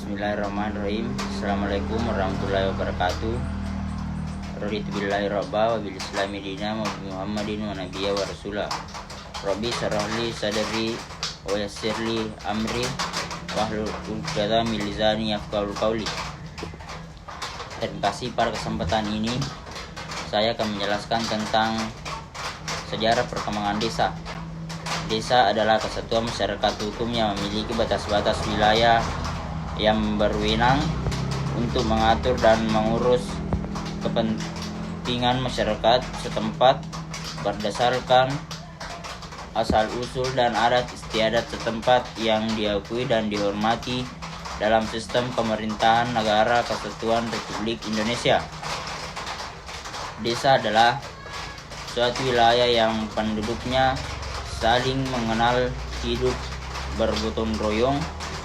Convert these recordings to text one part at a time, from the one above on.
Bismillahirrahmanirrahim. Assalamualaikum warahmatullahi wabarakatuh. Raditu billahi rabba wa bil islami dina wa bi Muhammadin wa nabiyya wa rasulah. Rabbi shrah li sadri wa yassir li amri wahlul 'uqdatam min lisani yafqahu qawli. Terima kasih. Pada kesempatan ini saya akan menjelaskan tentang sejarah perkembangan desa. Desa adalah kesatuan masyarakat hukum yang memiliki batas-batas wilayah yang berwenang untuk mengatur dan mengurus kepentingan masyarakat setempat berdasarkan asal-usul dan adat istiadat setempat yang diakui dan dihormati dalam sistem pemerintahan negara kesatuan Republik Indonesia. Desa adalah suatu wilayah yang penduduknya saling mengenal, hidup bergotong royong,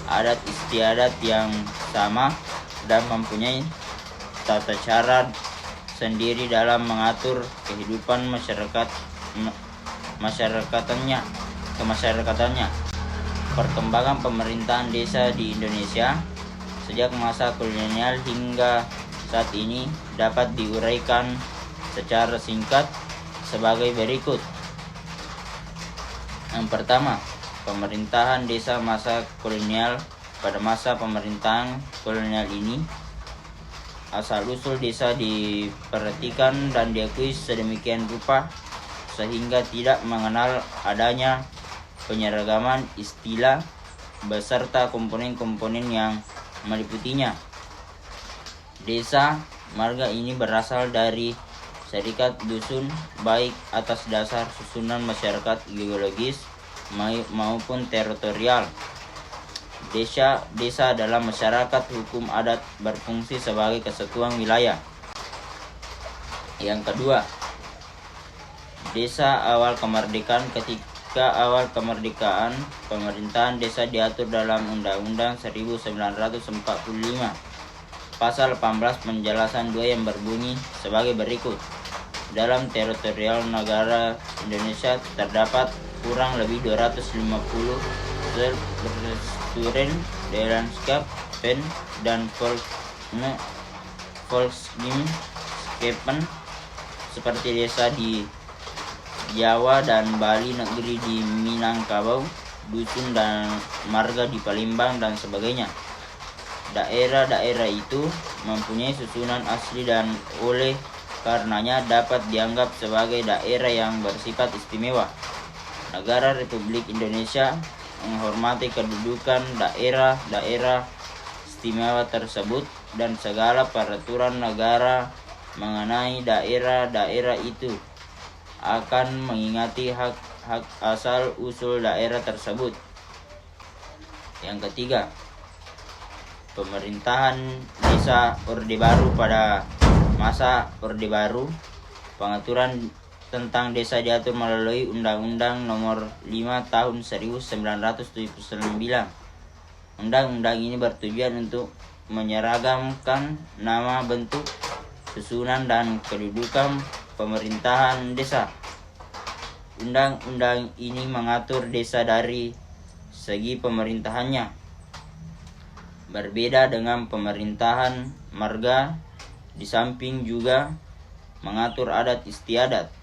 adat istiadat yang sama, dan mempunyai tata cara sendiri dalam mengatur kehidupan kemasyarakatan. Perkembangan pemerintahan desa di Indonesia sejak masa kolonial hingga saat ini dapat diuraikan secara singkat sebagai berikut. Yang pertama, pemerintahan desa masa kolonial. Pada masa pemerintahan kolonial ini, asal-usul desa diperhatikan dan diakui sedemikian rupa sehingga tidak mengenal adanya penyeragaman istilah beserta komponen-komponen yang meliputinya. Desa marga ini berasal dari serikat dusun, baik atas dasar susunan masyarakat geologis maupun teritorial. Desa adalah masyarakat hukum adat berfungsi sebagai kesatuan wilayah. Yang kedua, desa awal kemerdekaan. Ketika awal kemerdekaan, pemerintahan desa diatur dalam Undang-Undang 1945. Pasal 18 penjelasan 2 yang berbunyi sebagai berikut. Dalam teritorial negara Indonesia terdapat kurang lebih 250 restoran, landskap, pen, dan volksgemscapen seperti desa di Jawa dan Bali, negeri di Minangkabau, dusun dan marga di Palembang, dan sebagainya. Daerah-daerah itu mempunyai susunan asli dan oleh karenanya dapat dianggap sebagai daerah yang bersifat istimewa. Negara Republik Indonesia menghormati kedudukan daerah-daerah istimewa tersebut dan segala peraturan negara mengenai daerah-daerah itu akan mengingati hak asal usul daerah tersebut. Yang ketiga, pemerintahan desa Orde Baru. Pada masa Orde Baru, pengaturan tentang desa diatur melalui Undang-Undang Nomor 5 Tahun 1979. Undang-undang ini bertujuan untuk menyeragamkan nama, bentuk, susunan, dan kedudukan pemerintahan desa. Undang-undang ini mengatur desa dari segi pemerintahannya. Berbeda dengan pemerintahan marga, di samping juga mengatur adat istiadat.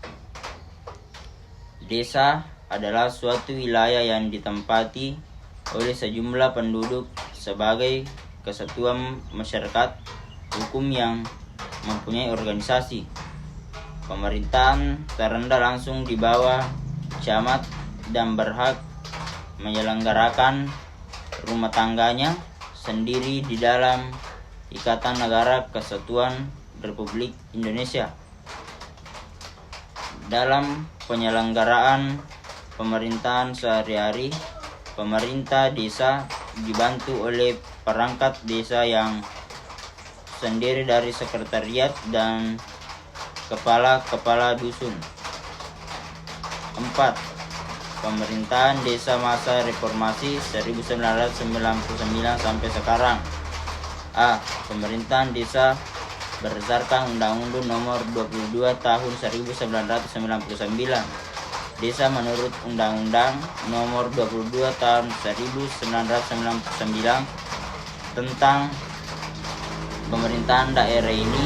Desa adalah suatu wilayah yang ditempati oleh sejumlah penduduk sebagai kesatuan masyarakat hukum yang mempunyai organisasi. Pemerintahan terendah langsung di bawah camat dan berhak menyelenggarakan rumah tangganya sendiri di dalam Ikatan Negara Kesatuan Republik Indonesia. Dalam penyelenggaraan pemerintahan sehari-hari, pemerintah desa dibantu oleh perangkat desa yang terdiri dari sekretariat dan kepala-kepala dusun. 4. Pemerintahan desa masa reformasi 1999 sampai sekarang. A. Pemerintahan desa berdasarkan Undang-Undang Nomor 22 Tahun 1999. Desa menurut Undang-Undang Nomor 22 Tahun 1999 tentang pemerintahan daerah ini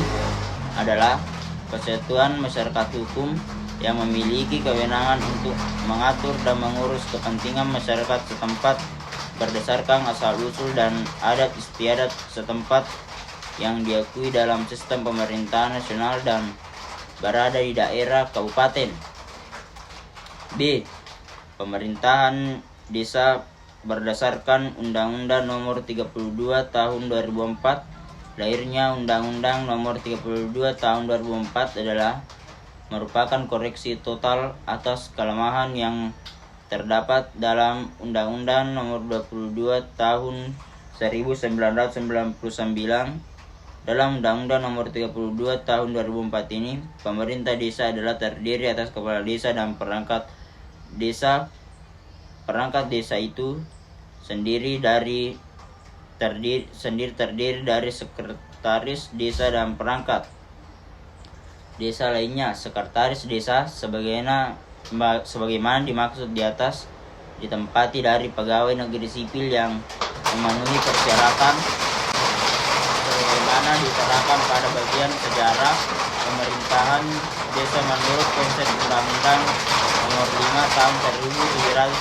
adalah kesatuan masyarakat hukum yang memiliki kewenangan untuk mengatur dan mengurus kepentingan masyarakat setempat berdasarkan asal-usul dan adat istiadat setempat yang diakui dalam sistem pemerintahan nasional dan berada di daerah kabupaten. B. Pemerintahan desa berdasarkan Undang-Undang Nomor 32 Tahun 2004. Lahirnya Undang-Undang Nomor 32 Tahun 2004 adalah merupakan koreksi total atas kelemahan yang terdapat dalam Undang-Undang Nomor 22 Tahun 1999. Dalam Undang-Undang Nomor 32 Tahun 2004 ini, pemerintah desa adalah terdiri atas kepala desa dan perangkat desa. Perangkat desa itu terdiri dari sekretaris desa dan perangkat desa lainnya. Sekretaris desa sebagaimana dimaksud di atas ditempati dari pegawai negeri sipil yang memenuhi persyaratan sebagaimana diterapkan pada bagian sejarah pemerintahan desa menurut konsep Undang-Undang Nomor 5 Tahun 1979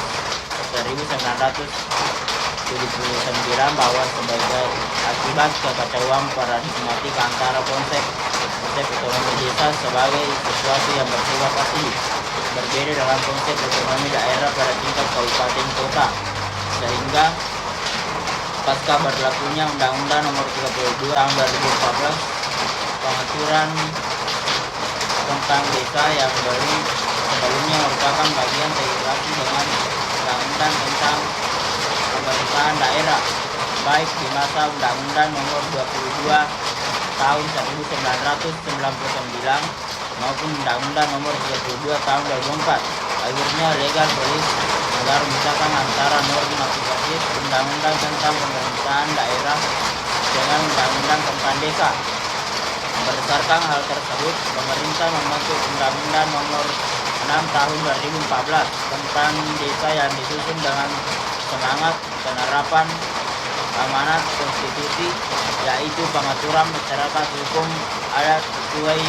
bahwa sebagai akibat kekacauan paradigmatik antara konsep ekonomi desa sebagai sesuatu yang bersifat asli berbeda dengan konsep ekonomi daerah pada tingkat kabupaten kota, sehingga pasca berlakunya Undang-Undang Nomor 32 Tahun 2014 pengaturan tentang desa yang sebelumnya merupakan bagian regulasi dengan Undang-Undang tentang pemerintahan daerah, baik di masa Undang-Undang Nomor 22 Tahun 1999 maupun Undang-Undang Nomor 32 Tahun 2004. Akhirnya legal polis agar memisahkan antara norma aplikatif Undang-Undang tentang pemerintahan daerah dengan Undang-Undang tentang desa. Berdasarkan hal tersebut, pemerintah membentuk Undang-Undang Nomor 6 Tahun 2014 tentang desa yang disusun dengan semangat penerapan amanat konstitusi, yaitu pengaturan masyarakat hukum adat sesuai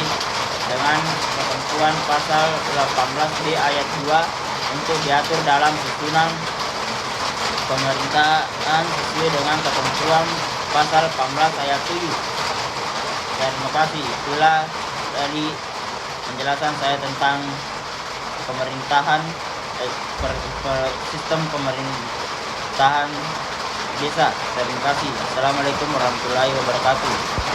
dengan ketentuan pasal 18B ayat 2 untuk diatur dalam susunan pemerintahan sesuai dengan ketentuan pasal 18 ayat 7. Terima kasih. Itulah tadi penjelasan saya tentang pemerintahan sistem pemerintahan desa. Terima kasih. Assalamualaikum warahmatullahi wabarakatuh.